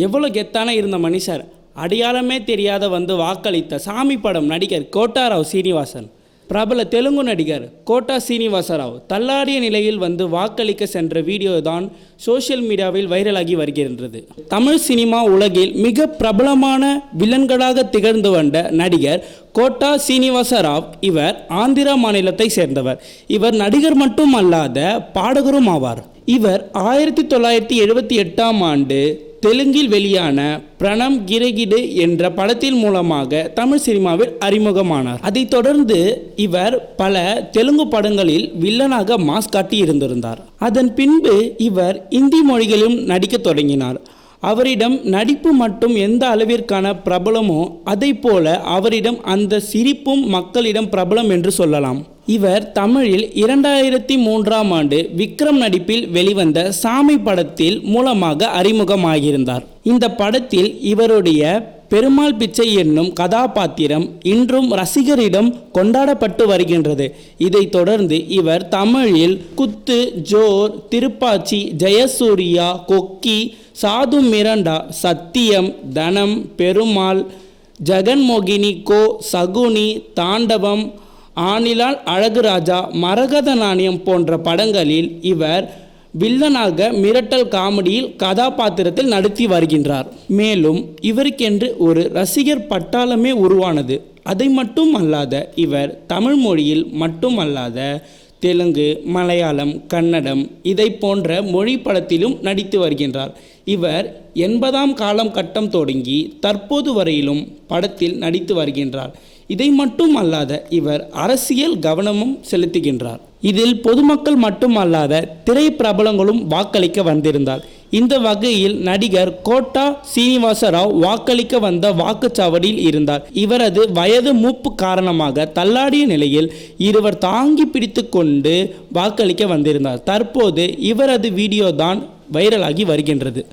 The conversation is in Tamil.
எவ்வளோ கெத்தான இருந்த மனுஷர், அடையாளமே தெரியாத வந்து வாக்களித்த சாமி படம் நடிகர் கோட்டாராவ் சீனிவாசன். பிரபல தெலுங்கு நடிகர் கோட்டா சீனிவாசராவ் தள்ளாடிய நிலையில் வந்து வாக்களிக்க சென்ற வீடியோ தான் சோஷியல் மீடியாவில் வைரலாகி வருகின்றது. தமிழ் சினிமா உலகில் மிக பிரபலமான வில்லன்களாக திகழ்ந்து வந்த நடிகர் கோட்டா சீனிவாசராவ் இவர் ஆந்திரா மாநிலத்தை சேர்ந்தவர். இவர் நடிகர் மட்டும் அல்லாத பாடகரும் ஆவார். இவர் 1978ஆம் ஆண்டு தெலுங்கில் வெளியான பிரணம் கிரகிடு என்ற படத்தின் மூலமாக தமிழ் சினிமாவில் அறிமுகமானார். அதைத் தொடர்ந்து இவர் பல தெலுங்கு படங்களில் வில்லனாக மாஸ் காட்டி இருந்திருந்தார். அதன் பின்பு இவர் இந்தி மொழிகளிலும் நடிக்க தொடங்கினார். அவரிடம் நடிப்பு மட்டும் எந்த அளவிற்கான பிரபலமோ அதை போல அவரிடம் அந்த சிரிப்பும் மக்களிடம் பிரபலம் என்று சொல்லலாம். இவர் தமிழில் 2003ஆம் ஆண்டு விக்ரம் நடிப்பில் வெளிவந்த சாமி படத்தில் மூலமாக அறிமுகமாகியிருந்தார். இந்த படத்தில் இவருடைய பெருமாள் பிச்சை என்னும் கதாபாத்திரம் இன்றும் ரசிகரிடம் கொண்டாடப்பட்டு வருகின்றது. இதைத் தொடர்ந்து இவர் தமிழில் குத்து, ஜோர், திருப்பாச்சி, ஜெயசூர்யா, கொக்கி, சாது மிரண்டா, சத்தியம், தனம், பெருமாள், ஜெகன்மோகினி கோ, சகுனி, தாண்டவம், ஆனிலால் அழகுராஜா, மரகத நாணயம் போன்ற படங்களில் இவர் வில்லனாக மிரட்டல் காமெடியில் கதாபாத்திரத்தில் நடித்து வருகின்றார். மேலும் இவருக்கென்று ஒரு ரசிகர் பட்டாளமே உருவானது. அதை மட்டும் அல்லாத இவர் தமிழ் மொழியில் மட்டுமல்லாத தெலுங்கு, மலையாளம், கன்னடம் இதை போன்ற மொழி படத்திலும் நடித்து வருகின்றார். இவர் 80ஆம் காலம் கட்டம் தொடங்கி தற்போது வரையிலும் படத்தில் நடித்து வருகின்றார். இதை மட்டும் அல்லாத இவர் அரசியல் கவனமும் செலுத்துகின்றார். இதில் பொதுமக்கள் மட்டுமல்லாத திரைப்பிரபலங்களும் வாக்களிக்க வந்திருந்தார். இந்த வகையில் நடிகர் கோட்டா சீனிவாசராவ் வாக்களிக்க வந்த வாக்குச்சாவடியில் இருந்தார். இவரது வயது மூப்பு காரணமாக தள்ளாடிய நிலையில் இருவர் தாங்கி பிடித்து கொண்டு வாக்களிக்க வந்திருந்தார். தற்போது இவரது வீடியோ தான் வைரலாகி வருகின்றது.